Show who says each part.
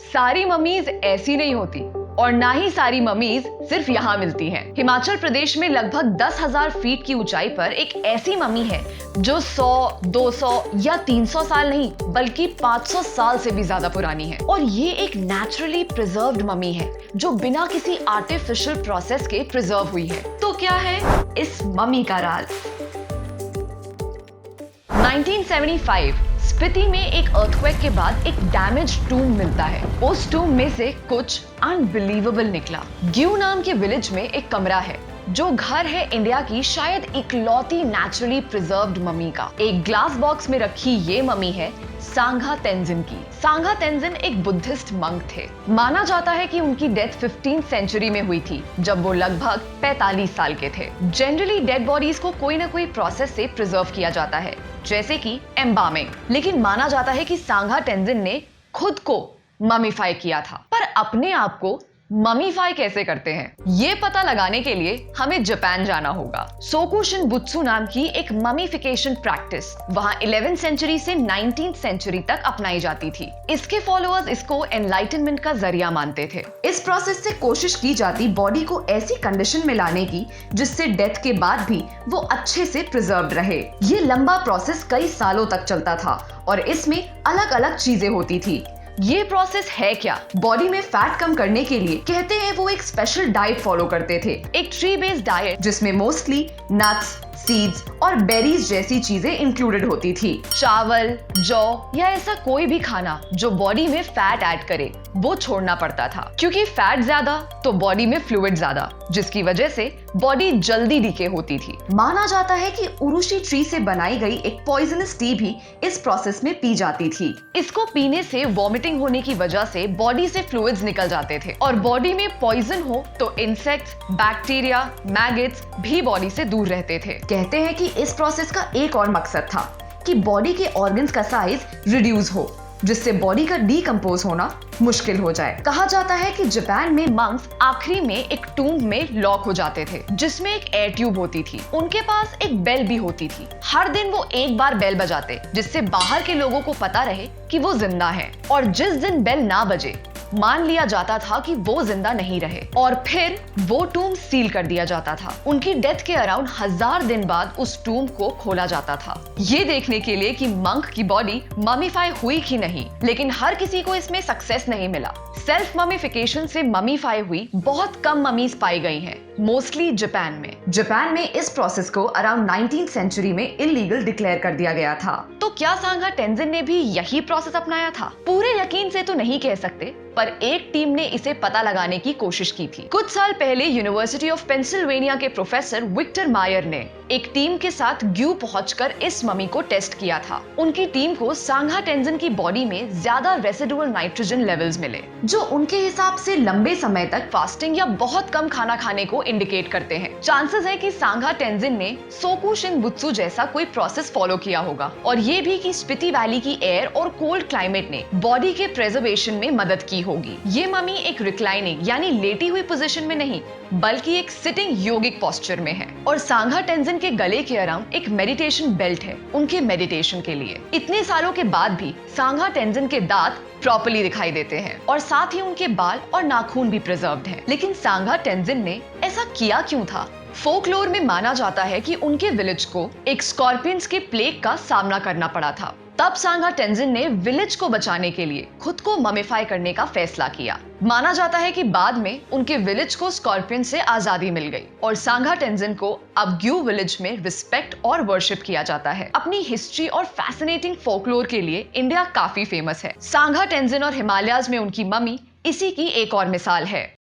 Speaker 1: सारी मम्मीज ऐसी नहीं होती और ना ही सारी मम्मीज सिर्फ यहाँ मिलती हैं। हिमाचल प्रदेश में लगभग 10,000 फीट की ऊंचाई पर एक ऐसी मम्मी है जो 100, 200 या 300 साल नहीं बल्कि 500 साल से भी ज्यादा पुरानी है। और ये एक नेचुरली प्रिजर्व्ड मम्मी है जो बिना किसी आर्टिफिशियल प्रोसेस के प्रिजर्व हुई है। तो क्या है इस मम्मी का राज? 1975 स्पीति में एक अर्थक्वेक के बाद एक डैमेज टूम मिलता है। उस टूम में से कुछ अनबिलीवेबल निकला। ग्यू नाम के विलेज में एक कमरा है जो घर है इंडिया की शायद इकलौती नेचुरली प्रिजर्व्ड मम्मी का। एक ग्लास बॉक्स में रखी ये मम्मी है सांगा तेंजिन की। सांगा तेंजिन एक बुद्धिस्ट मंक थे। माना जाता है कि उनकी डेथ 15th सेंचुरी में हुई थी जब वो लगभग 45 साल के थे। जनरली डेड बॉडीज को कोई ना कोई प्रोसेस से प्रिजर्व किया जाता है जैसे कि एम्बामिंग, लेकिन माना जाता है कि सांगा तेंजिन ने खुद को ममीफाई किया था। पर अपने आप को ममीफाई कैसे करते हैं ये पता लगाने के लिए हमें जापान जाना होगा। सोकुशिन बुत्सु नाम की एक ममीफिकेशन प्रैक्टिस वहां 11th सेंचुरी से 19th सेंचुरी तक अपनाई जाती थी। इसके फॉलोअर्स इसको एनलाइटनमेंट का जरिया मानते थे। इस प्रोसेस से कोशिश की जाती बॉडी को ऐसी कंडीशन में लाने की जिससे डेथ के बाद भी वो अच्छे से प्रिजर्व्ड रहे। ये लंबा प्रोसेस कई सालों तक चलता था और इसमें अलग अलग चीजें होती थी। ये प्रोसेस है क्या? बॉडी में फैट कम करने के लिए कहते हैं वो एक स्पेशल डाइट फॉलो करते थे, एक ट्री बेस्ड डाइट जिसमें मोस्टली नट्स, सीड्स और बेरीज जैसी चीजें इंक्लूडेड होती थी। चावल, जौ या ऐसा कोई भी खाना जो बॉडी में फैट ऐड करे वो छोड़ना पड़ता था, क्योंकि फैट ज्यादा तो बॉडी में फ्लूइड ज्यादा, जिसकी वजह से बॉडी जल्दी डीके होती थी। माना जाता है कि उरुशी ट्री से बनाई गई एक पॉइजनस टी भी इस प्रोसेस में पी जाती थी। इसको पीने से वॉमिटिंग होने की वजह से बॉडी से फ्लूइड्स निकल जाते थे और बॉडी में पॉइजन हो तो इंसेक्ट्स, बैक्टीरिया, मैगेट्स भी बॉडी से दूर रहते थे। कहते हैं कि इस प्रोसेस का एक और मकसद था कि बॉडी के ऑर्गन्स का साइज रिड्यूस हो जिससे बॉडी का डीकंपोज होना मुश्किल हो जाए। कहा जाता है कि जापान में मंक्स आखिरी में एक टूम में लॉक हो जाते थे जिसमें एक एयर ट्यूब होती थी। उनके पास एक बेल भी होती थी। हर दिन वो एक बार बेल बजाते जिससे बाहर के लोगों को पता रहे कि वो जिंदा है, और जिस दिन बेल ना बजे मान लिया जाता था कि वो जिंदा नहीं रहे और फिर वो टूम सील कर दिया जाता था। उनकी डेथ के अराउंड 1000 दिन बाद उस टूम को खोला जाता था, ये देखने के लिए कि मंक की बॉडी ममीफाई हुई कि नहीं। लेकिन हर किसी को इसमें सक्सेस नहीं मिला। सेल्फ ममीफिकेशन से ममीफाई हुई बहुत कम ममीज पाई गई हैं, मोस्टली जापान में। जापान में इस प्रोसेस को अराउंड 19th सेंचुरी में इलीगल डिक्लेयर कर दिया गया था। तो क्या सांगा तेंजिन ने भी यही प्रोसेस अपनाया था? पूरे यकीन से तो नहीं कह सकते, पर एक टीम ने इसे पता लगाने की कोशिश की थी। कुछ साल पहले यूनिवर्सिटी ऑफ पेंसिल्वेनिया के प्रोफेसर विक्टर मायर ने एक टीम के साथ ग्यू पहुंचकर इस ममी को टेस्ट किया था। उनकी टीम को सांगा तेंजिन की बॉडी में ज्यादा रेसिडुअल नाइट्रोजन लेवल्स मिले जो उनके हिसाब से लंबे समय तक फास्टिंग या बहुत कम खाना खाने को इंडिकेट करते हैं। चांसेस है कि सांगा तेंजिन ने सोकुशिन बुत्सु जैसा कोई प्रोसेस फॉलो किया होगा, और ये भी कि स्पीति वैली की एयर और कोल्ड क्लाइमेट ने बॉडी के प्रिजर्वेशन में मदद की होगी। ये ममी एक रिक्लाइनिंग यानी लेटी हुई पोजीशन में नहीं बल्कि एक सिटिंग योगिक पोस्चर में है, और सांगा तेंजिन के गले के अराउंड एक मेडिटेशन बेल्ट है उनके मेडिटेशन के लिए। इतने सालों के बाद भी सांगा तेंजिन के दांत प्रॉपर्ली दिखाई देते हैं और साथ ही उनके बाल और नाखून भी प्रिजर्व्ड हैं। लेकिन सांगा तेंजिन ने ऐसा किया क्यों था? फोकलोर में माना जाता है कि उनके विलेज को एक स्कॉर्पियंस के प्लेग का सामना करना पड़ा था। तब सांगा तेंजिन ने विलेज को बचाने के लिए खुद को ममीफाई करने का फैसला किया। माना जाता है कि बाद में उनके विलेज को स्कॉर्पियन से आजादी मिल गई और सांगा तेंजिन को अब ग्यू विलेज में रिस्पेक्ट और वर्शिप किया जाता है। अपनी हिस्ट्री और फैसिनेटिंग फोकलोर के लिए इंडिया काफी फेमस है। सांगा तेंजिन और हिमालयाज में उनकी ममी इसी की एक और मिसाल है।